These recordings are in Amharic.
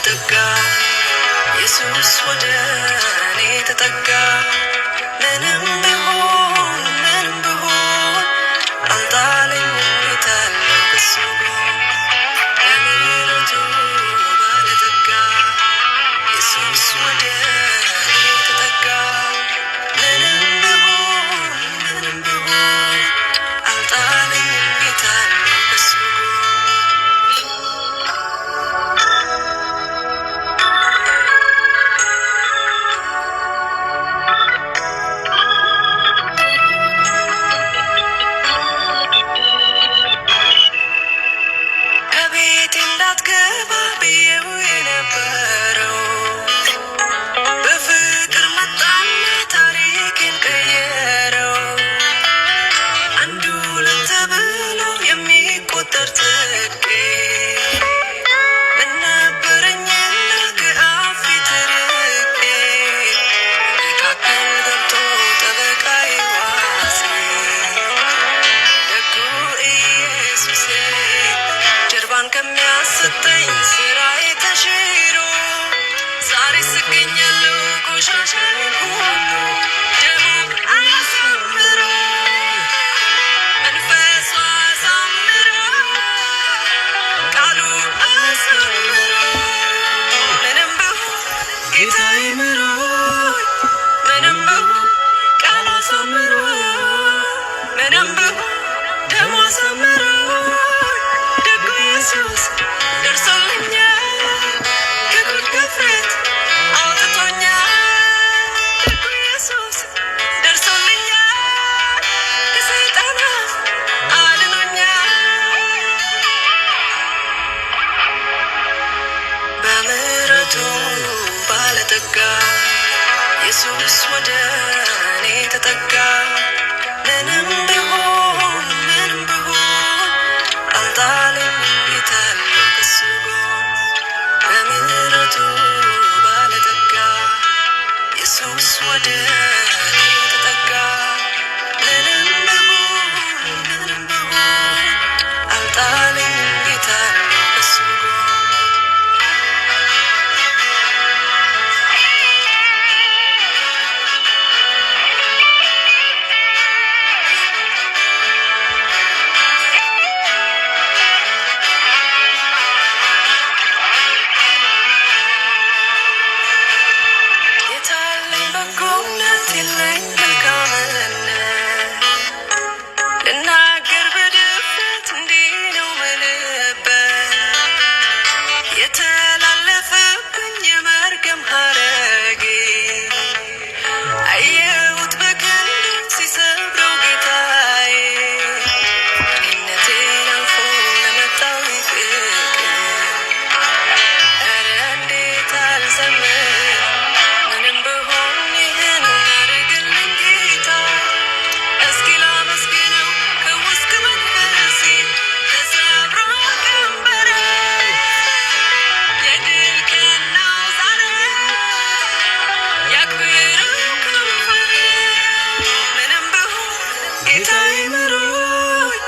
ባለጠጋ ኢየሱስ ወደ እኔ ተጠጋ። ምንም ብሆን አልጣለኝም ጌታ አለው ከሱ ጎን። በምሕረቱ ባለጠጋ ኢየሱስ ወደ እኔ ተጠጋ። ምንም ብሆን አልጣለኝም ጌታ አለው ከሱ ከሚያሰጠኝ ስራዬ ተሽሮ ዛሬ ስገኛለሁ ቆሻሻዬን ሁሉ ደሙ አሳምሮ መንፈሱ አሳምሮ ቃሉ አሳምሮ ምንም ብሆን ጌታዬ ምሮኝ ምንም ብሆን ቃሉ አሳምሮ ምንም ብሆን ደሙ አሳምሮ ኢየሱስ ደርሶልኛል ከጉድ ከፍረት አውጥቶኛል። ደጉ ኢየሱስ ደርሶልኛል ከሰይጣን አፍ አድኖኛል። በምሕረቱ ባለጠጋ ኢየሱስ ወደ እኔ ተጠጋ። ምንም ብሆን አልጣለኝም ጌታ አለው ከሱ ጎን። በምሕረቱ ባለጠጋ ኢየሱስ ወደ እኔ ተጠጋ። ምንም ብሆን አልጣለኝም ጌታ አለው ከሱ ጎን። የለኝ መልካምነት ልናገር በድፍረት እንዲህ ነው ምልበት የተላለፈብኝ የመርገም ሐረጌ አየሁት በክንዱ ሲሰብረው ጌታዬ እኔነቴን አልፎ ለመጣው ፍቅር ኧረ እንዴት አልዘምር ጌታዬ ምሮኝ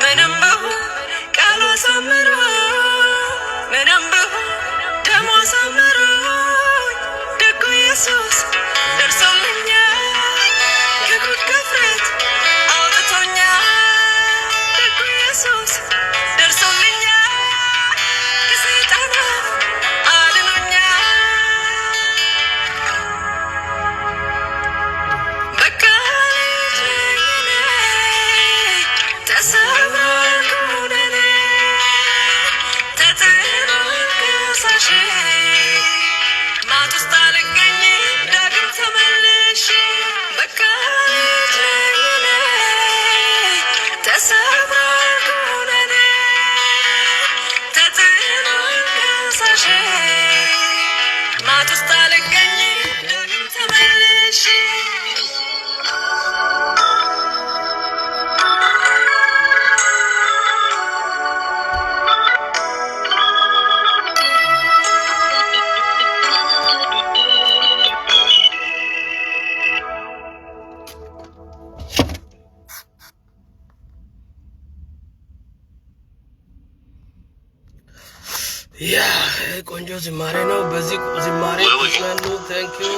ምንም ብሆን ቃሉ አሳምሮ ምንም ብሆን ደሙ አሳምሮኝ ደጉ ኢየሱስ ደርሶልኛል ከጉድ ከፍረት አውጥቶኛል። ደጉ ኢየሱስ ደርሶልኛል ከሰይጣን አፍ አድኖኛል። በቃ ማት ውስጥ አልገኝም ያ ቆንጆ ዝማሬ ነው። በዚህ ዝማሬ ተጽናኑ። ታንክ ዩ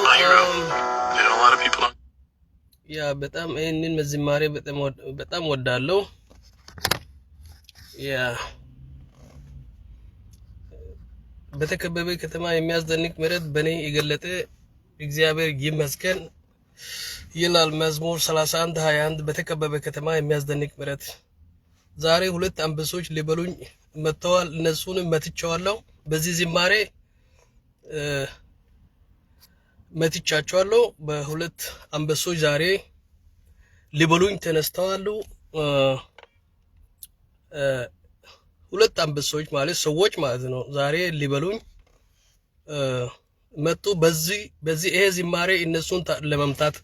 ያ በጣም ይሄንን ዝማሬ በጣም ወዳለው ያ በተከበበ ከተማ የሚያስደንቅ ምሕረት በኔ የገለጠ እግዚአብሔር ይመስገን ይላል መዝሙር 31:21 በተከበበ ከተማ የሚያስደንቅ ምሕረት። ዛሬ ሁለት አንበሶች ሊበሉኝ መጥተዋል፣ እነሱን መትቻለሁ። በዚህ ዝማሬ መትቻቸዋለሁ። በሁለት አንበሶች ዛሬ ሊበሉኝ ተነስተዋል። ሁለት አንበሶች ማለት ሰዎች ማለት ነው። ዛሬ ሊበሉኝ መጡ። በዚህ ይሄ ዝማሬ እነሱን ለመምታት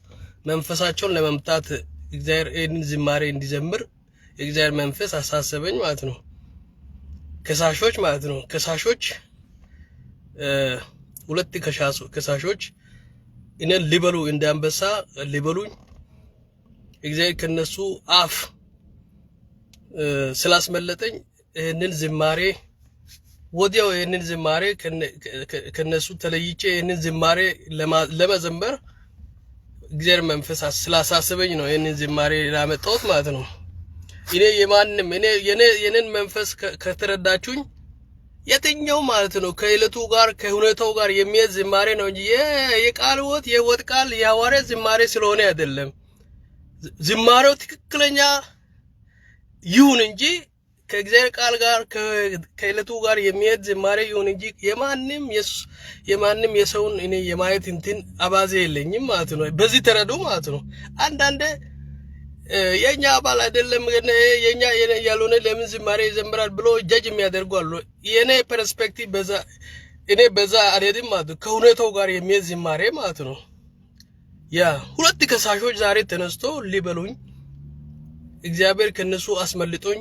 መንፈሳቸውን ለመምታት እግዚአብሔር ይህንን ዝማሬ እንዲዘምር የእግዚአብሔር መንፈስ አሳሰበኝ ማለት ነው። ከሳሾች ማለት ነው። ከሳሾች ሁለት ከሳሾች እኔን ሊበሉ እንደ አንበሳ ሊበሉኝ እግዚአብሔር ከነሱ አፍ ስላስመለጠኝ ይህንን ዝማሬ ወዲያው ይህንን ዝማሬ ከነሱ ተለይቼ ይህንን ዝማሬ ለመዘመር እግዚአብሔር መንፈስ ስላሳሰበኝ ነው ይህንን ዝማሬ ላመጣሁት ማለት ነው። እኔ የኔን መንፈስ ከተረዳችሁኝ የትኛው ማለት ነው ከዕለቱ ጋር ከሁኔታው ጋር የሚሄድ ዝማሬ ነው እንጂ የቃል ወጥ የወጥ ቃል የሐዋርያ ዝማሬ ስለሆነ አይደለም። ዝማሬው ትክክለኛ ይሁን እንጂ ከእግዚአብሔር ቃል ጋር ከዕለቱ ጋር የሚሄድ ዝማሬ ይሁን እንጂ የማንም የሰውን እኔ የማየት እንትን አባዜ የለኝም ማለት ነው። በዚህ ተረዱ ማለት ነው። አንዳንዴ የኛ አባል አይደለም የኛ ያልሆነ ለምን ዝማሬ ይዘምራል ብሎ ጀጅ የሚያደርጉ አሉ። የኔ ፐርስፔክቲቭ በዛ አልሄድም ማለት ነው። ከሁኔታው ጋር የሚሄድ ዝማሬ ማለት ነው። ያ ሁለት ከሳሾች ዛሬ ተነስቶ ሊበሉኝ እግዚአብሔር ከነሱ አስመልጦኝ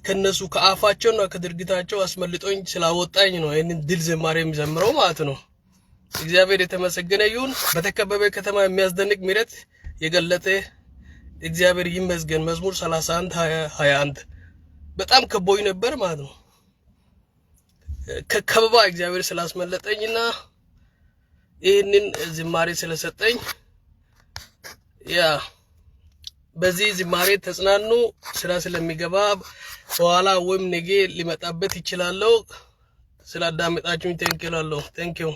ከነሱ ከአፋቸውና ከድርጊታቸው አስመልጦኝ ስላወጣኝ ነው ይሄንን ድል ዝማሬ የሚዘምረው ማለት ነው። እግዚአብሔር የተመሰገነ ይሁን። በተከበበ ከተማ የሚያስደንቅ ምሕረት የገለጠ እግዚአብሔር ይመስገን። መዝሙር 31:21 በጣም ከቦኝ ነበር ማለት ነው። ከከበባ እግዚአብሔር ስላስመለጠኝና ይህንን ዝማሬ ስለሰጠኝ ያ በዚህ ዝማሬ ተጽናኑ። ስራ ስለሚገባ በኋላ ወይም ነገ ሊመጣበት ይችላል። ስላዳመጣችሁኝ ቴንኪው።